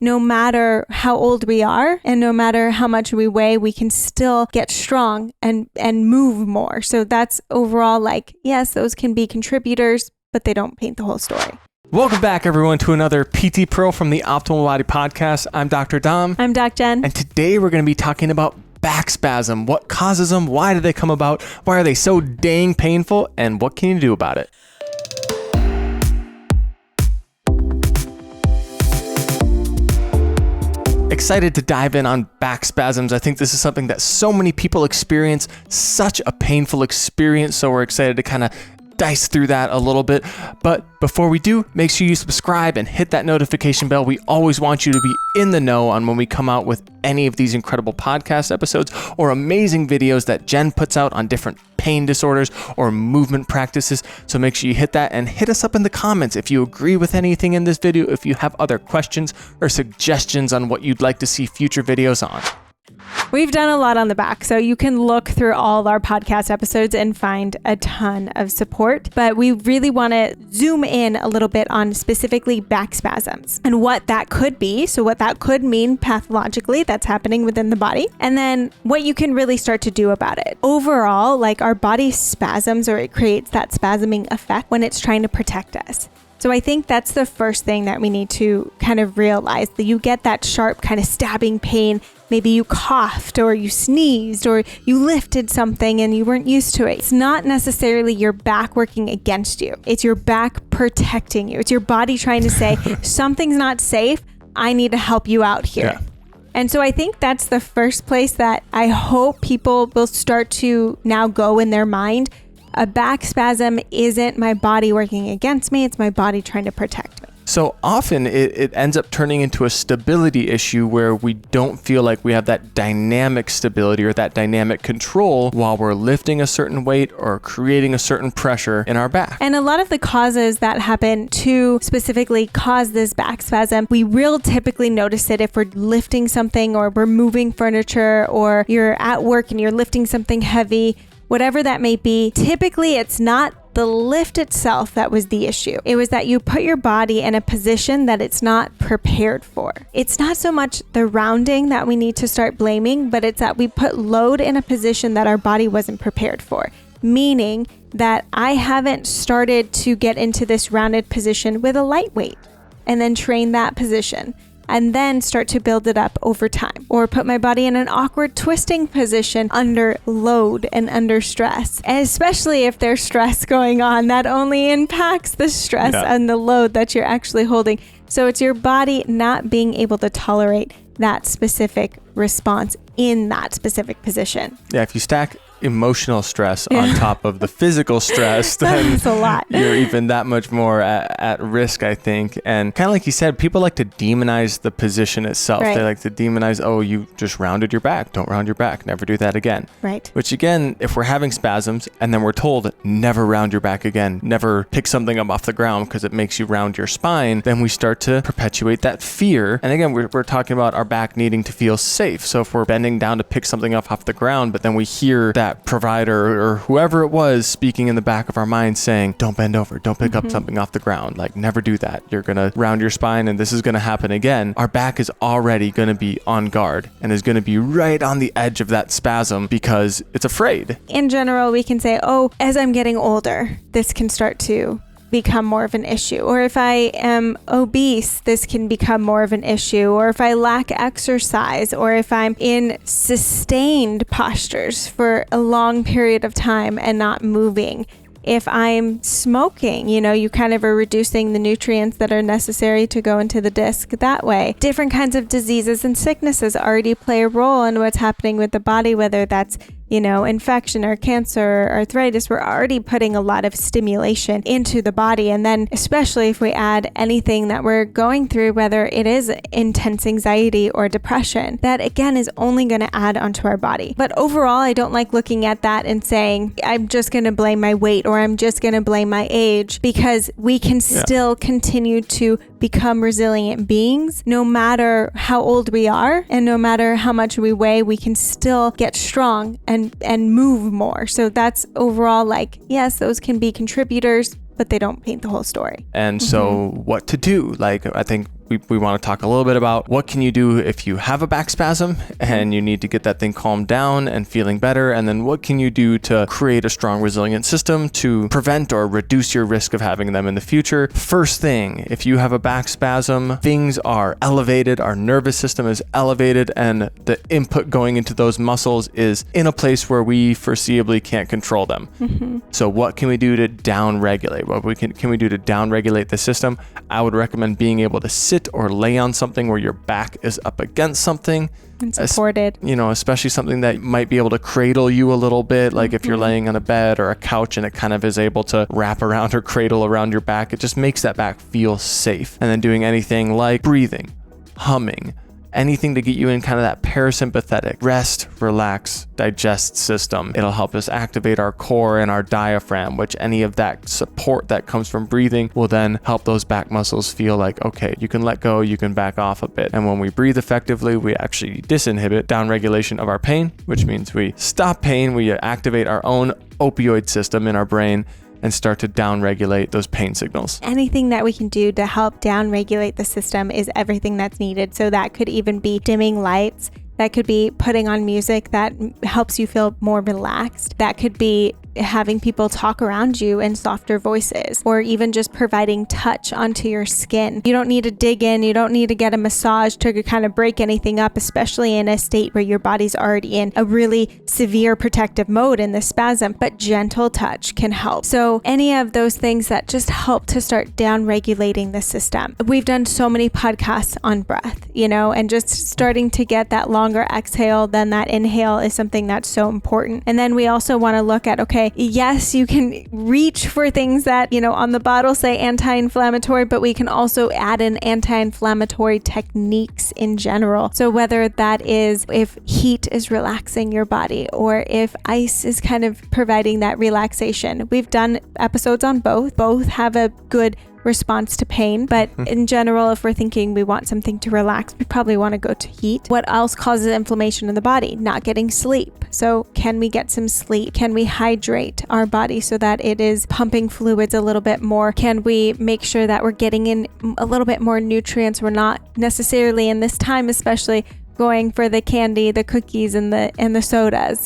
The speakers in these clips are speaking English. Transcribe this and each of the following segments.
no matter how old we are and no matter how much we weigh, we can still get strong and move more. So that's overall like, yes, those can be contributors, but they don't paint the whole story. Welcome back, everyone, to another PT Pro from the Optimal Body Podcast. I'm Dr. Dom. I'm DocJen. And today we're going to be talking about back spasm. What causes them? Why do they come about? Why are they so dang painful? And what can you do about it? Excited to dive in on back spasms. I think this is something that so many people experience, such a painful experience. So we're excited to kind of dice through that a little bit. But before we do, make sure you subscribe and hit that notification bell. We always want you to be in the know on when we come out with any of these incredible podcast episodes or amazing videos that Jen puts out on different pain disorders or movement practices. So make sure you hit that and hit us up in the comments if you agree with anything in this video, if you have other questions or suggestions on what you'd like to see future videos on. We've done a lot on the back, so you can look through all of our podcast episodes and find a ton of support. But we really want to zoom in a little bit on specifically back spasms and what that could be. So what that could mean pathologically that's happening within the body, and then what you can really start to do about it. Overall, like our body spasms, or it creates that spasming effect when it's trying to protect us. So I think that's the first thing that we need to kind of realize, that you get that sharp kind of stabbing pain. Maybe you coughed or you sneezed or you lifted something and you weren't used to it. It's not necessarily your back working against you. It's your back protecting you. It's your body trying to say, something's not safe. I need to help you out here. Yeah. And so I think that's the first place that I hope people will start to now go in their mind. A back spasm isn't my body working against me. It's my body trying to protect me. So often it ends up turning into a stability issue where we don't feel like we have that dynamic stability or that dynamic control while we're lifting a certain weight or creating a certain pressure in our back. And a lot of the causes that happen to specifically cause this back spasm, we will typically notice it if we're lifting something or we're moving furniture or you're at work and you're lifting something heavy. Whatever that may be, typically it's not the lift itself that was the issue. It was that you put your body in a position that it's not prepared for. It's not so much the rounding that we need to start blaming, but it's that we put load in a position that our body wasn't prepared for. Meaning that I haven't started to get into this rounded position with a light weight and then train that position, and then start to build it up over time, or put my body in an awkward twisting position under load and under stress. And especially if there's stress going on, that only impacts the stress and the load that you're actually holding. So it's your body not being able to tolerate that specific response in that specific position. Yeah, if you stack emotional stress on top of the physical stress, then that's a lot. You're even that much more at risk, I think. And kind of like you said, people like to demonize the position itself. Right. They like to demonize, oh, you just rounded your back. Don't round your back. Never do that again. Right. Which again, if we're having spasms and then we're told never round your back again, never pick something up off the ground because it makes you round your spine, then we start to perpetuate that fear. And again, we're talking about our back needing to feel safe. So if we're bending down to pick something up off the ground, but then we hear that provider or whoever it was speaking in the back of our mind saying, don't bend over, don't pick up something off the ground, like never do that. You're going to round your spine and this is going to happen again. Our back is already going to be on guard and is going to be right on the edge of that spasm because it's afraid. In general, we can say, oh, as I'm getting older, this can start to become more of an issue. Or if I am obese, this can become more of an issue. Or if I lack exercise, or if I'm in sustained postures for a long period of time and not moving. If I'm smoking, you kind of are reducing the nutrients that are necessary to go into the disc that way. Different kinds of diseases and sicknesses already play a role in what's happening with the body, whether that's infection or cancer or arthritis. We're already putting a lot of stimulation into the body. And then especially if we add anything that we're going through, whether it is intense anxiety or depression, that again is only going to add onto our body. But overall, I don't like looking at that and saying, I'm just going to blame my weight or I'm just going to blame my age, because we can still continue to become resilient beings no matter how old we are and no matter how much we weigh. We can still get strong and move more. So that's overall, like, yes, those can be contributors, but they don't paint the whole story. And so what to do? Like, I think we want to talk a little bit about what can you do if you have a back spasm and you need to get that thing calmed down and feeling better, and then what can you do to create a strong resilient system to prevent or reduce your risk of having them in the future. First thing, if you have a back spasm, things are elevated, our nervous system is elevated, and the input going into those muscles is in a place where we foreseeably can't control them. So what can we do to down regulate? What can we do to down regulate the system? I would recommend being able to sit or lay on something where your back is up against something and supported. Especially something that might be able to cradle you a little bit, like if you're laying on a bed or a couch and it kind of is able to wrap around or cradle around your back. It just makes that back feel safe. And then doing anything like breathing, humming, anything to get you in kind of that parasympathetic rest, relax, digest system. It'll help us activate our core and our diaphragm, which any of that support that comes from breathing will then help those back muscles feel like, okay, you can let go, you can back off a bit. And when we breathe effectively, we actually disinhibit downregulation of our pain, which means we stop pain, we activate our own opioid system in our brain and start to downregulate those pain signals. Anything that we can do to help downregulate the system is everything that's needed. So that could even be dimming lights. That could be putting on music that helps you feel more relaxed. That could be having people talk around you in softer voices, or even just providing touch onto your skin. You don't need to dig in. You don't need to get a massage to kind of break anything up, especially in a state where your body's already in a really severe protective mode in the spasm, but gentle touch can help. So any of those things that just help to start down regulating the system. We've done so many podcasts on breath, and just starting to get that longer exhale than that inhale is something that's so important. And then we also want to look at, okay, yes, you can reach for things that, on the bottle say anti-inflammatory, but we can also add in anti-inflammatory techniques in general. So whether that is if heat is relaxing your body or if ice is kind of providing that relaxation. We've done episodes on both. Both have a good response to pain, but in general, if we're thinking we want something to relax, we probably want to go to heat. What else causes inflammation in the body? Not getting sleep. So can we get some sleep? Can we hydrate our body so that it is pumping fluids a little bit more? Can we make sure that we're getting in a little bit more nutrients? We're not necessarily in this time, especially going for the candy, the cookies, and the sodas.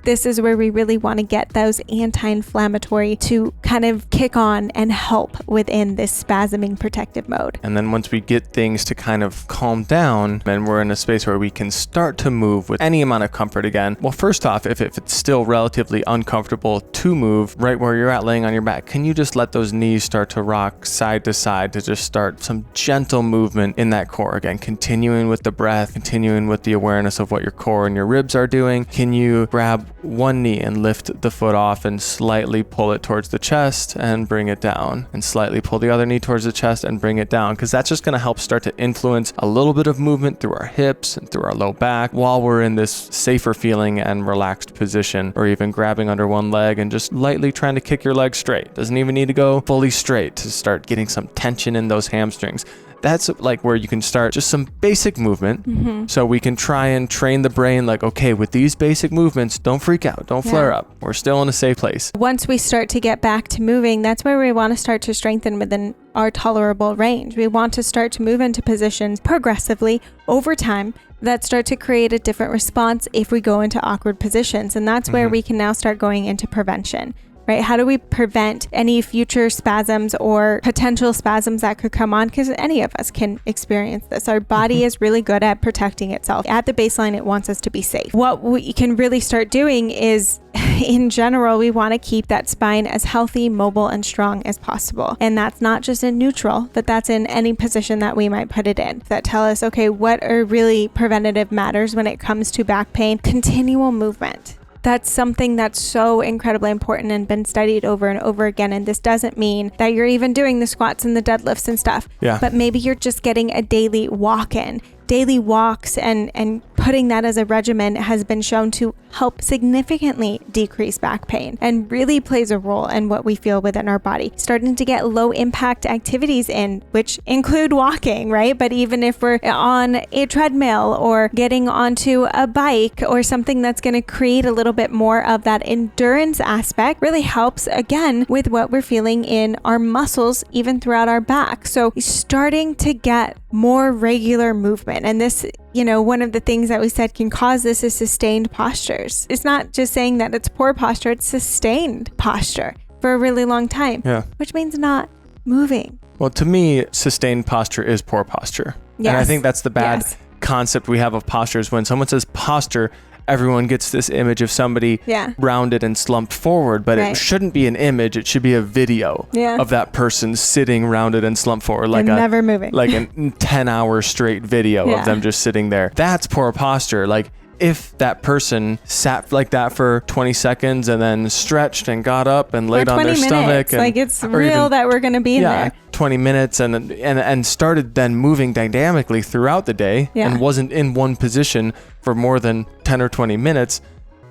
This is where we really want to get those anti-inflammatory to kind of kick on and help within this spasming protective mode. And then once we get things to kind of calm down and we're in a space where we can start to move with any amount of comfort again. Well, first off, if it's still relatively uncomfortable to move right where you're at laying on your back, can you just let those knees start to rock side to side to just start some gentle movement in that core again, continuing with the breath, continuing with the awareness of what your core and your ribs are doing. Can you grab one knee and lift the foot off and slightly pull it towards the chest and bring it down, and slightly pull the other knee towards the chest and bring it down? Because that's just going to help start to influence a little bit of movement through our hips and through our low back while we're in this safer feeling and relaxed position, or even grabbing under one leg and just lightly trying to kick your leg straight. Doesn't even need to go fully straight to start getting some tension in those hamstrings. That's like where you can start just some basic movement. So we can try and train the brain like, okay, with these basic movements, don't freak out, don't flare up. We're still in a safe place. Once we start to get back to moving, that's where we want to start to strengthen within our tolerable range. We want to start to move into positions progressively over time that start to create a different response if we go into awkward positions. And that's where we can now start going into prevention. Right? How do we prevent any future spasms or potential spasms that could come on? Because any of us can experience this. Our body is really good at protecting itself. At the baseline, it wants us to be safe. What we can really start doing is, in general, we want to keep that spine as healthy, mobile, and strong as possible. And that's not just in neutral, but that's in any position that we might put it in. That tell us, okay, what are really preventative matters when it comes to back pain? Continual movement. That's something that's so incredibly important and been studied over and over again. And this doesn't mean that you're even doing the squats and the deadlifts and stuff. But maybe you're just getting a daily walk in. Daily walks and putting that as a regimen has been shown to help significantly decrease back pain and really plays a role in what we feel within our body. Starting to get low impact activities in, which include walking, right? But even if we're on a treadmill or getting onto a bike or something that's going to create a little bit more of that endurance aspect, really helps again with what we're feeling in our muscles, even throughout our back. So starting to get more regular movement. And this, one of the things that we said can cause this is sustained postures. It's not just saying that it's poor posture, it's sustained posture for a really long time, which means not moving. Well, to me, sustained posture is poor posture. Yes. And I think that's the bad concept we have of postures. When someone says posture, everyone gets this image of somebody rounded and slumped forward, but it shouldn't be an image. It should be a video of that person sitting rounded and slumped forward, like never moving, like a 10-hour straight video of them just sitting there. That's poor posture. Like if that person sat like that for 20 seconds and then stretched and got up and laid on their stomach, and, like it's real that we're going to be in there. 20 minutes and started then moving dynamically throughout the day and wasn't in one position for more than 10 or 20 minutes,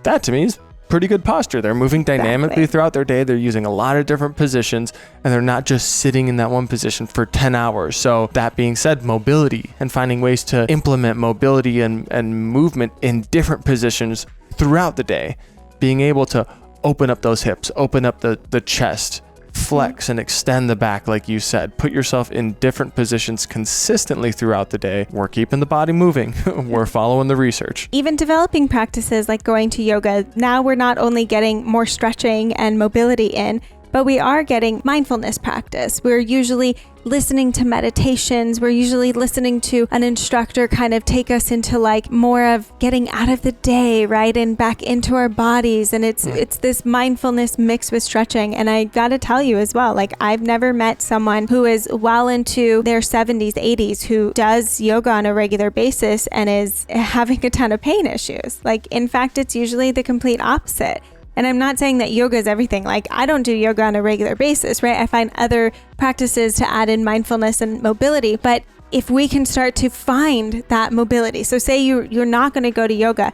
that to me is pretty good posture. They're moving dynamically throughout their day. They're using a lot of different positions and they're not just sitting in that one position for 10 hours. So that being said, mobility and finding ways to implement mobility and movement in different positions throughout the day, being able to open up those hips, open up the chest, flex and extend the back, like you said. Put yourself in different positions consistently throughout the day. We're keeping the body moving. We're following the research. Even developing practices like going to yoga, now we're not only getting more stretching and mobility in, but we are getting mindfulness practice. We're usually listening to meditations. We're usually listening to an instructor kind of take us into like more of getting out of the day, right? And back into our bodies. And it's this mindfulness mixed with stretching. And I got to tell you as well, like I've never met someone who is well into their 70s, 80s, who does yoga on a regular basis and is having a ton of pain issues. Like, in fact, it's usually the complete opposite. And I'm not saying that yoga is everything. Like I don't do yoga on a regular basis, right? I find other practices to add in mindfulness and mobility. But if we can start to find that mobility, so say you're not going to go to yoga,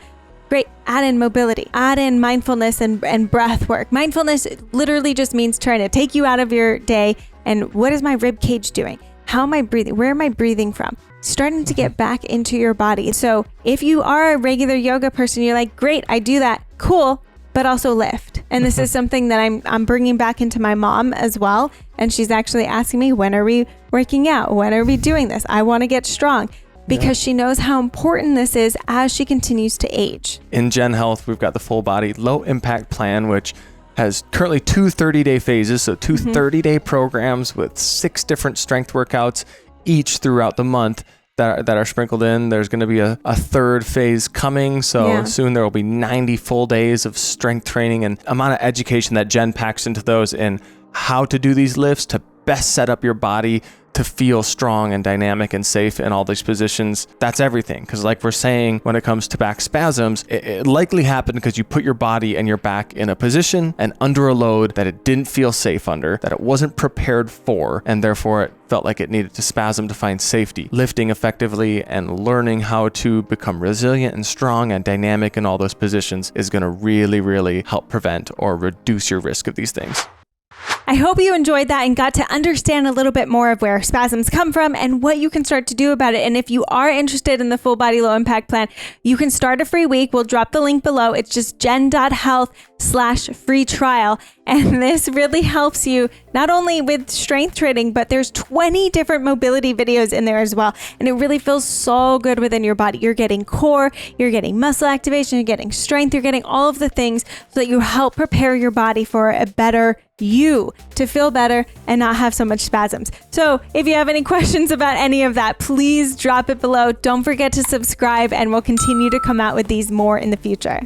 great, add in mobility, add in mindfulness and breath work. Mindfulness literally just means trying to take you out of your day and what is my rib cage doing? How am I breathing? Where am I breathing from? Starting to get back into your body. So if you are a regular yoga person, you're like, great, I do that. Cool. But also lift. And this is something that I'm bringing back into my mom as well. And she's actually asking me, when are we working out? When are we doing this? I want to get strong because she knows how important this is as she continues to age. In Gen Health, we've got the full body low impact plan, which has currently 2 30-day phases. So 2 30-day programs with 6 different strength workouts each throughout the month that are sprinkled in. There's going to be a third phase coming. So soon there will be 90 full days of strength training and amount of education that Jen packs into those in how to do these lifts to best set up your body to feel strong and dynamic and safe in all these positions. That's everything. Because like we're saying, when it comes to back spasms, it likely happened because you put your body and your back in a position and under a load that it didn't feel safe under, that it wasn't prepared for, and therefore it felt like it needed to spasm to find safety. Lifting effectively and learning how to become resilient and strong and dynamic in all those positions is going to really, really help prevent or reduce your risk of these things. I hope you enjoyed that and got to understand a little bit more of where spasms come from and what you can start to do about it. And if you are interested in the full body low impact plan, you can start a free week. We'll drop the link below. It's just gen.health/free trial. And this really helps you not only with strength training, but there's 20 different mobility videos in there as well. And it really feels so good within your body. You're getting core, you're getting muscle activation, you're getting strength, you're getting all of the things so that you help prepare your body for a better you to feel better and not have so much spasms. So if you have any questions about any of that, please drop it below. Don't forget to subscribe and we'll continue to come out with these more in the future.